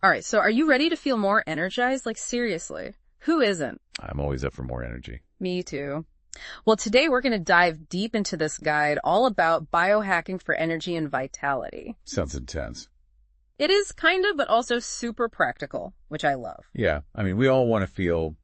All right, so are you ready to feel more energized? Like, seriously, who isn't? I'm always up for more energy. Me too. Well, today we're going to dive deep into this guide all about biohacking for energy and vitality. Sounds intense. It is kind of, but also super practical, which I love. Yeah, I mean, we all want to feel,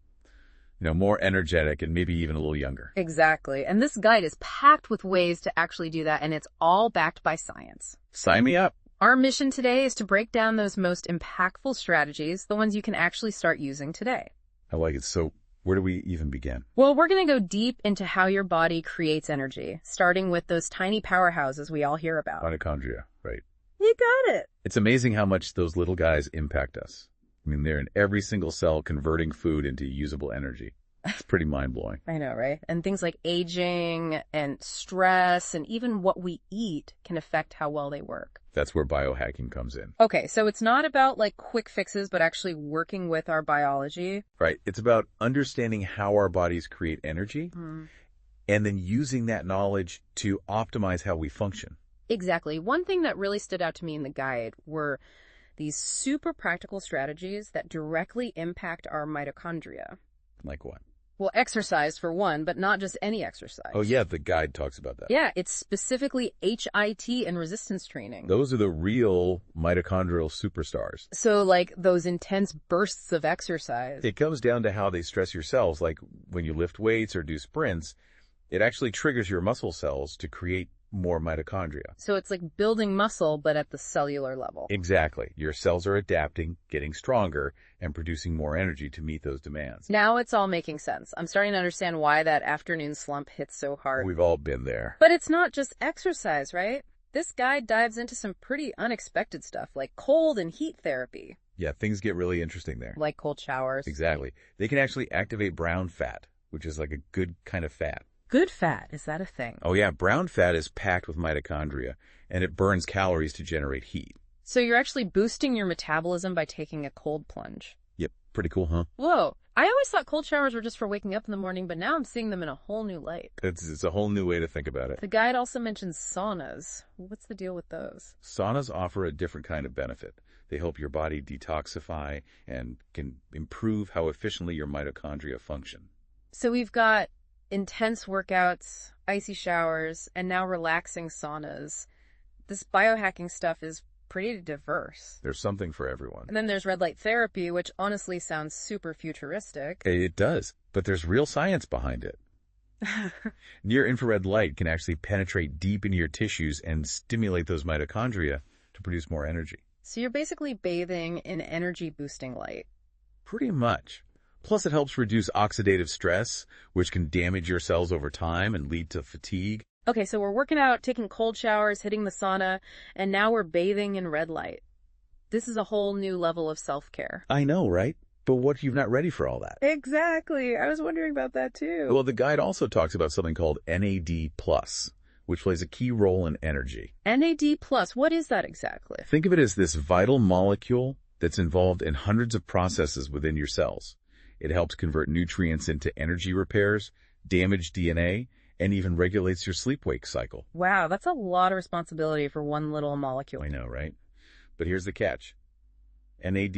more energetic and maybe even a little younger. Exactly. And this guide is packed with ways to actually do that, and it's all backed by science. Sign me up. Our mission today is to break down those most impactful strategies, the ones you can actually start using today. I like it. So where do we even begin? Well, we're going to go deep into how your body creates energy, starting with those tiny powerhouses we all hear about. Mitochondria, right. You got it. It's amazing how much those little guys impact us. I mean, they're in every single cell converting food into usable energy. It's pretty mind-blowing. I know, right? And things like aging and stress and even what we eat can affect how well they work. That's where biohacking comes in. Okay, so it's not about like quick fixes, but actually working with our biology. Right. It's about understanding how our bodies create energy and then using that knowledge to optimize how we function. Exactly. One thing that really stood out to me in the guide were these super practical strategies that directly impact our mitochondria. Like what? Well, exercise for one, but not just any exercise. Oh, yeah, the guide talks about that. Yeah, it's specifically HIIT and resistance training. Those are the real mitochondrial superstars. So like those intense bursts of exercise. It comes down to how they stress your cells. Like when you lift weights or do sprints, it actually triggers your muscle cells to create more mitochondria. So it's like building muscle, but at the cellular level. Exactly. Your cells are adapting, getting stronger, and producing more energy to meet those demands. Now it's all making sense. I'm starting to understand why that afternoon slump hits so hard. We've all been there. But it's not just exercise, right? This guide dives into some pretty unexpected stuff, like cold and heat therapy. Yeah, things get really interesting there. Like cold showers. Exactly. They can actually activate brown fat, which is like a good kind of fat. Good fat, is that a thing? Oh yeah, brown fat is packed with mitochondria, and it burns calories to generate heat. So you're actually boosting your metabolism by taking a cold plunge. Yep, pretty cool, huh? Whoa, I always thought cold showers were just for waking up in the morning, but now I'm seeing them in a whole new light. It's a whole new way to think about it. The guide also mentions saunas. What's the deal with those? Saunas offer a different kind of benefit. They help your body detoxify and can improve how efficiently your mitochondria function. So we've got intense workouts, icy showers, and now relaxing saunas. This biohacking stuff is pretty diverse. There's something for everyone. And then there's red light therapy, which honestly sounds super futuristic. It does, but there's real science behind it. Near-infrared light can actually penetrate deep into your tissues and stimulate those mitochondria to produce more energy. So you're basically bathing in energy-boosting light. Pretty much. Plus, it helps reduce oxidative stress, which can damage your cells over time and lead to fatigue. Okay, so we're working out, taking cold showers, hitting the sauna, and now we're bathing in red light. This is a whole new level of self-care. I know, right? But what if you're not ready for all that? Exactly. I was wondering about that too. Well, the guide also talks about something called NAD+, which plays a key role in energy. NAD+, what is that exactly? Think of it as this vital molecule that's involved in hundreds of processes within your cells. It helps convert nutrients into energy repairs, damage DNA, and even regulates your sleep-wake cycle. Wow, that's a lot of responsibility for one little molecule. I know, right? But here's the catch. NAD+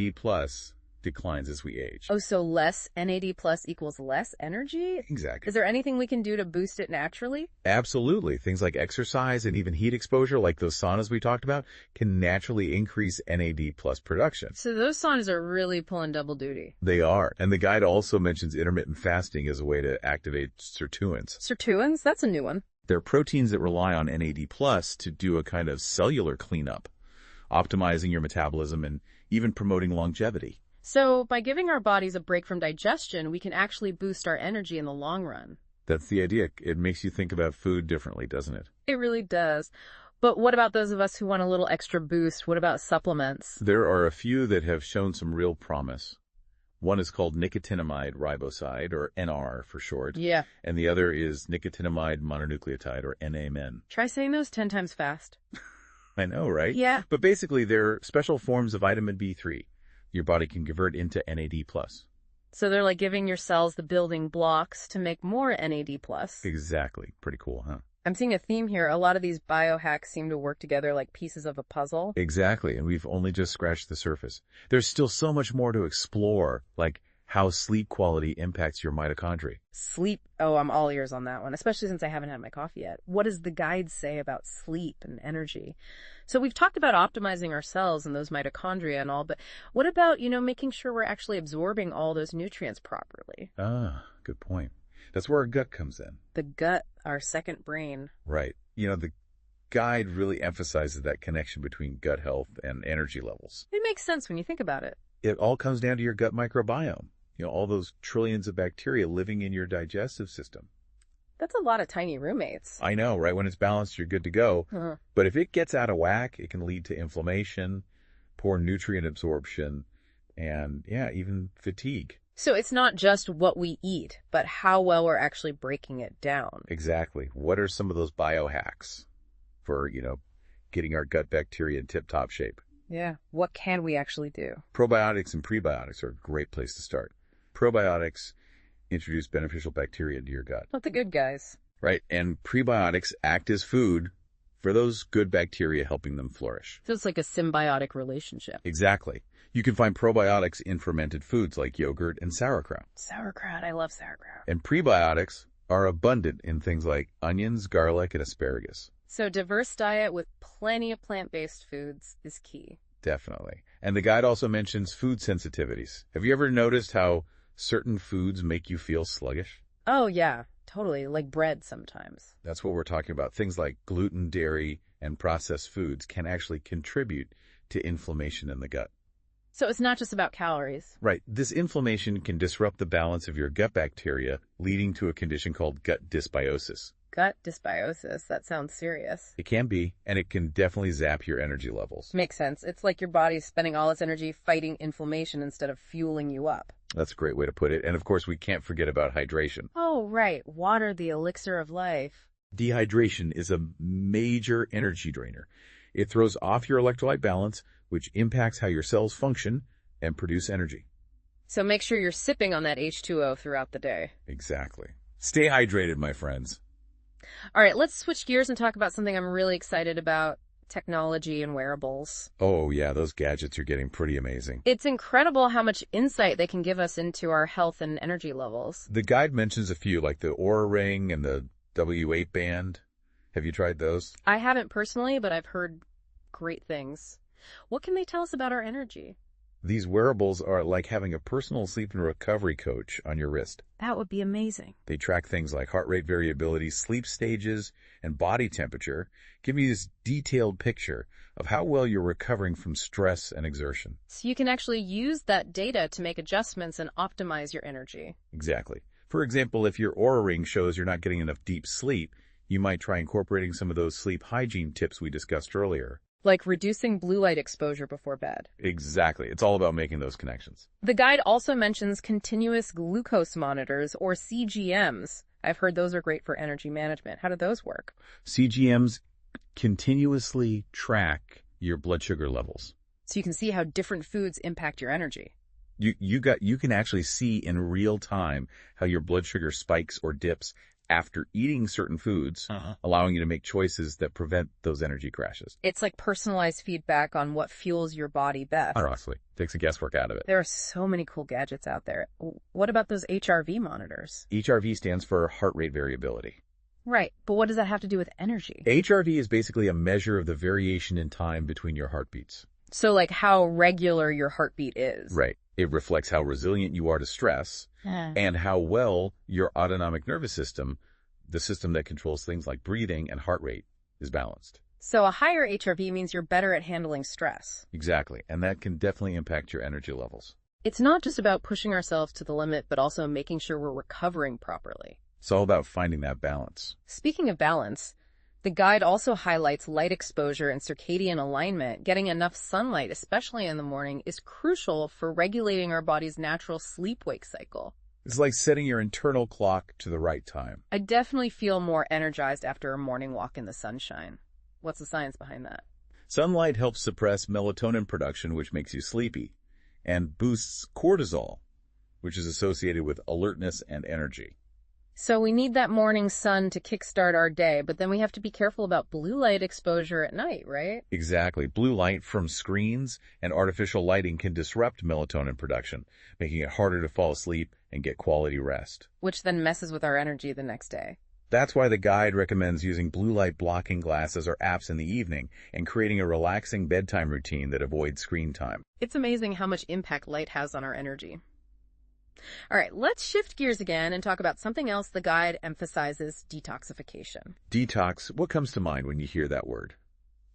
declines as we age. Oh, so less NAD+ equals less energy? Exactly. Is there anything we can do to boost it naturally? Absolutely. Things like exercise and even heat exposure, like those saunas we talked about, can naturally increase NAD+ production. So those saunas are really pulling double duty. They are. And the guide also mentions intermittent fasting as a way to activate sirtuins. Sirtuins? That's a new one. They're proteins that rely on NAD+ to do a kind of cellular cleanup, optimizing your metabolism and even promoting longevity. So by giving our bodies a break from digestion, we can actually boost our energy in the long run. That's the idea. It makes you think about food differently, doesn't it? It really does. But what about those of us who want a little extra boost? What about supplements? There are a few that have shown some real promise. One is called nicotinamide riboside, or NR for short. Yeah. And the other is nicotinamide mononucleotide, or NAMN. Try saying those 10 times fast. I know, right? Yeah. But basically, they're special forms of vitamin B3. Your body can convert into NAD+. So they're like giving your cells the building blocks to make more NAD+. Exactly. Pretty cool, huh? I'm seeing a theme here. A lot of these biohacks seem to work together like pieces of a puzzle. Exactly, and we've only just scratched the surface. There's still so much more to explore, like how sleep quality impacts your mitochondria. Sleep. Oh, I'm all ears on that one, especially since I haven't had my coffee yet. What does the guide say about sleep and energy? So we've talked about optimizing our cells and those mitochondria and all, but what about, making sure we're actually absorbing all those nutrients properly? Ah, good point. That's where our gut comes in. The gut, our second brain. Right. The guide really emphasizes that connection between gut health and energy levels. It makes sense when you think about it. It all comes down to your gut microbiome. All those trillions of bacteria living in your digestive system. That's a lot of tiny roommates. I know, right? When it's balanced, you're good to go. Uh-huh. But if it gets out of whack, it can lead to inflammation, poor nutrient absorption, and even fatigue. So it's not just what we eat, but how well we're actually breaking it down. Exactly. What are some of those biohacks for, getting our gut bacteria in tip-top shape? Yeah. What can we actually do? Probiotics and prebiotics are a great place to start. Probiotics introduce beneficial bacteria into your gut. Not the good guys. Right. And prebiotics act as food for those good bacteria, helping them flourish. So it's like a symbiotic relationship. Exactly. You can find probiotics in fermented foods like yogurt and sauerkraut. Sauerkraut. I love sauerkraut. And prebiotics are abundant in things like onions, garlic, and asparagus. So diverse diet with plenty of plant-based foods is key. Definitely. And the guide also mentions food sensitivities. Have you ever noticed how certain foods make you feel sluggish? Oh, yeah, totally. Like bread sometimes. That's what we're talking about. Things like gluten, dairy, and processed foods can actually contribute to inflammation in the gut. So it's not just about calories. Right. This inflammation can disrupt the balance of your gut bacteria, leading to a condition called gut dysbiosis. Gut dysbiosis. That sounds serious. It can be, and it can definitely zap your energy levels. Makes sense. It's like your body's spending all its energy fighting inflammation instead of fueling you up. That's a great way to put it. And of course, we can't forget about hydration. Oh, right. Water, the elixir of life. Dehydration is a major energy drainer. It throws off your electrolyte balance, which impacts how your cells function and produce energy. So make sure you're sipping on that H2O throughout the day. Exactly. Stay hydrated, my friends. All right, let's switch gears and talk about something I'm really excited about, technology and wearables. Oh, yeah, those gadgets are getting pretty amazing. It's incredible how much insight they can give us into our health and energy levels. The guide mentions a few, like the Oura Ring and the W8 band. Have you tried those? I haven't personally, but I've heard great things. What can they tell us about our energy? These wearables are like having a personal sleep and recovery coach on your wrist. That would be amazing. They track things like heart rate variability, sleep stages, and body temperature, giving you this detailed picture of how well you're recovering from stress and exertion. So you can actually use that data to make adjustments and optimize your energy. Exactly. For example, if your Oura Ring shows you're not getting enough deep sleep, you might try incorporating some of those sleep hygiene tips we discussed earlier. Like reducing blue light exposure before bed. Exactly. It's all about making those connections. The guide also mentions continuous glucose monitors, or CGMs. I've heard those are great for energy management. How do those work? CGMs continuously track your blood sugar levels. So you can see how different foods impact your energy. You can actually see in real time how your blood sugar spikes or dips after eating certain foods, allowing you to make choices that prevent those energy crashes. It's like personalized feedback on what fuels your body best. Honestly, takes the guesswork out of it. There are so many cool gadgets out there. What about those HRV monitors? HRV stands for heart rate variability. Right, but what does that have to do with energy? HRV is basically a measure of the variation in time between your heartbeats. So like how regular your heartbeat is. Right. It reflects how resilient you are to stress and how well your autonomic nervous system, the system that controls things like breathing and heart rate, is balanced. So a higher HRV means you're better at handling stress. Exactly. And that can definitely impact your energy levels. It's not just about pushing ourselves to the limit, but also making sure we're recovering properly. It's all about finding that balance. Speaking of balance, the guide also highlights light exposure and circadian alignment. Getting enough sunlight, especially in the morning, is crucial for regulating our body's natural sleep-wake cycle. It's like setting your internal clock to the right time. I definitely feel more energized after a morning walk in the sunshine. What's the science behind that? Sunlight helps suppress melatonin production, which makes you sleepy, and boosts cortisol, which is associated with alertness and energy. So we need that morning sun to kickstart our day, but then we have to be careful about blue light exposure at night, right? Exactly. Blue light from screens and artificial lighting can disrupt melatonin production, making it harder to fall asleep and get quality rest. Which then messes with our energy the next day. That's why the guide recommends using blue light blocking glasses or apps in the evening and creating a relaxing bedtime routine that avoids screen time. It's amazing how much impact light has on our energy. All right, let's shift gears again and talk about something else the guide emphasizes: detoxification. Detox, what comes to mind when you hear that word?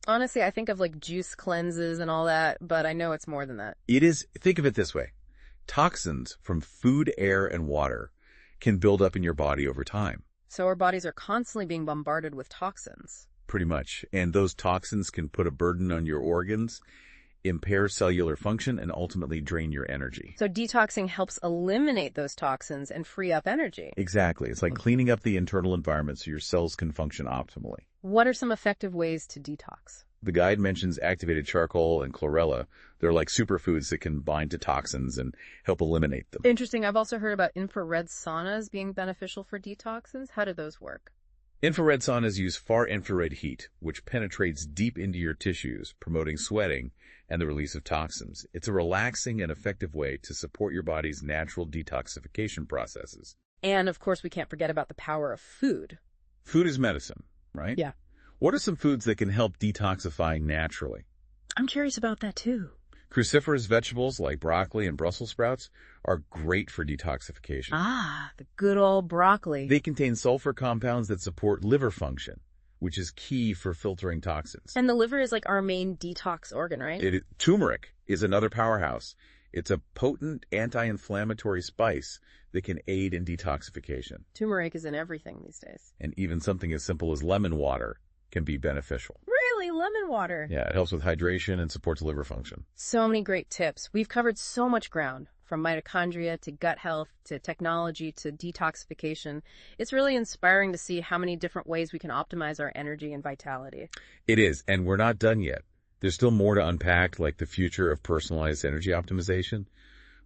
Honestly, I think of like juice cleanses and all that, but I know it's more than that. It is, think of it this way. Toxins from food, air, and water can build up in your body over time. So our bodies are constantly being bombarded with toxins. Pretty much. And those toxins can put a burden on your organs, impair cellular function, and ultimately drain your energy. So detoxing helps eliminate those toxins and free up energy. Exactly. It's like cleaning up the internal environment so your cells can function optimally. What are some effective ways to detox? The guide mentions activated charcoal and chlorella. They're like superfoods that can bind to toxins and help eliminate them. Interesting. I've also heard about infrared saunas being beneficial for detoxins. How do those work? Infrared saunas use far infrared heat, which penetrates deep into your tissues, promoting sweating and the release of toxins. It's a relaxing and effective way to support your body's natural detoxification processes. And of course, we can't forget about the power of food. Food is medicine, right? Yeah. What are some foods that can help detoxify naturally? I'm curious about that too. Cruciferous vegetables like broccoli and Brussels sprouts are great for detoxification. Ah, the good old broccoli. They contain sulfur compounds that support liver function, which is key for filtering toxins. And the liver is like our main detox organ, right? Turmeric is another powerhouse. It's a potent anti-inflammatory spice that can aid in detoxification. Turmeric is in everything these days. And even something as simple as lemon water can be beneficial. Really? Lemon water? Yeah, it helps with hydration and supports liver function. So many great tips. We've covered so much ground, from mitochondria to gut health to technology to detoxification. It's really inspiring to see how many different ways we can optimize our energy and vitality. It is, and we're not done yet. There's still more to unpack, like the future of personalized energy optimization.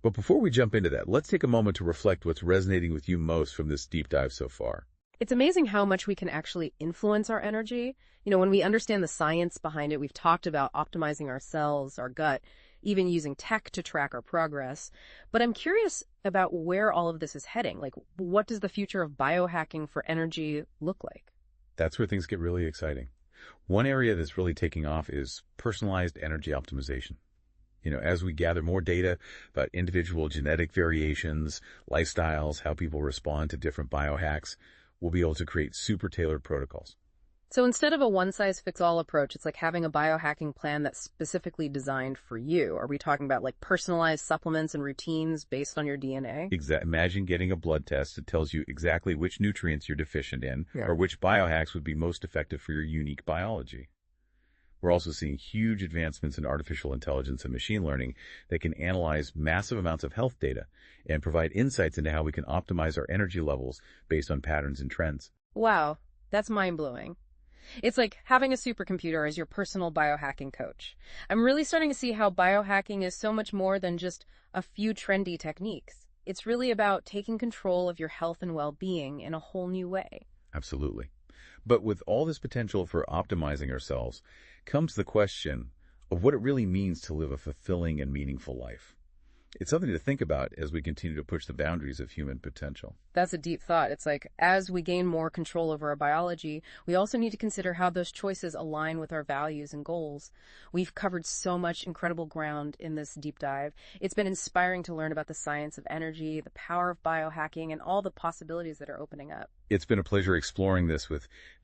But before we jump into that, let's take a moment to reflect what's resonating with you most from this deep dive so far. It's amazing how much we can actually influence our energy. You know, when we understand the science behind it, we've talked about optimizing our cells, our gut, even using tech to track our progress. But I'm curious about where all of this is heading. Like, what does the future of biohacking for energy look like? That's where things get really exciting. One area that's really taking off is personalized energy optimization. You know, as we gather more data about individual genetic variations, lifestyles, how people respond to different biohacks, we'll be able to create super tailored protocols. So instead of a one-size-fits-all approach, it's like having a biohacking plan that's specifically designed for you. Are we talking about like personalized supplements and routines based on your DNA? Imagine getting a blood test that tells you exactly which nutrients you're deficient in, or which biohacks would be most effective for your unique biology. We're also seeing huge advancements in artificial intelligence and machine learning that can analyze massive amounts of health data and provide insights into how we can optimize our energy levels based on patterns and trends. Wow, that's mind-blowing. It's like having a supercomputer as your personal biohacking coach. I'm really starting to see how biohacking is so much more than just a few trendy techniques. It's really about taking control of your health and well-being in a whole new way. Absolutely. But with all this potential for optimizing ourselves comes the question of what it really means to live a fulfilling and meaningful life. It's something to think about as we continue to push the boundaries of human potential. That's a deep thought. It's like, as we gain more control over our biology, we also need to consider how those choices align with our values and goals. We've covered so much incredible ground in this deep dive. It's been inspiring to learn about the science of energy, the power of biohacking, and all the possibilities that are opening up. It's been a pleasure exploring this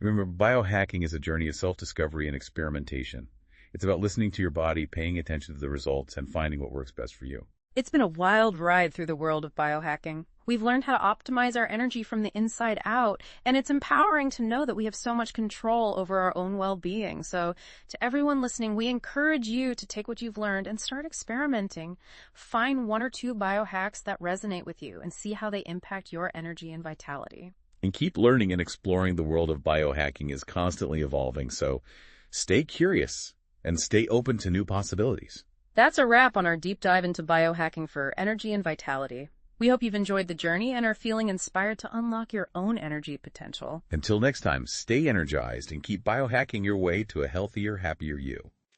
remember, biohacking is a journey of self-discovery and experimentation. It's about listening to your body, paying attention to the results, and finding what works best for you. It's been a wild ride through the world of biohacking. We've learned how to optimize our energy from the inside out, and it's empowering to know that we have so much control over our own well-being. So to everyone listening, we encourage you to take what you've learned and start experimenting. Find one or two biohacks that resonate with you and see how they impact your energy and vitality. And keep learning and exploring. The world of biohacking is constantly evolving, so stay curious and stay open to new possibilities. That's a wrap on our deep dive into biohacking for energy and vitality. We hope you've enjoyed the journey and are feeling inspired to unlock your own energy potential. Until next time, stay energized and keep biohacking your way to a healthier, happier you.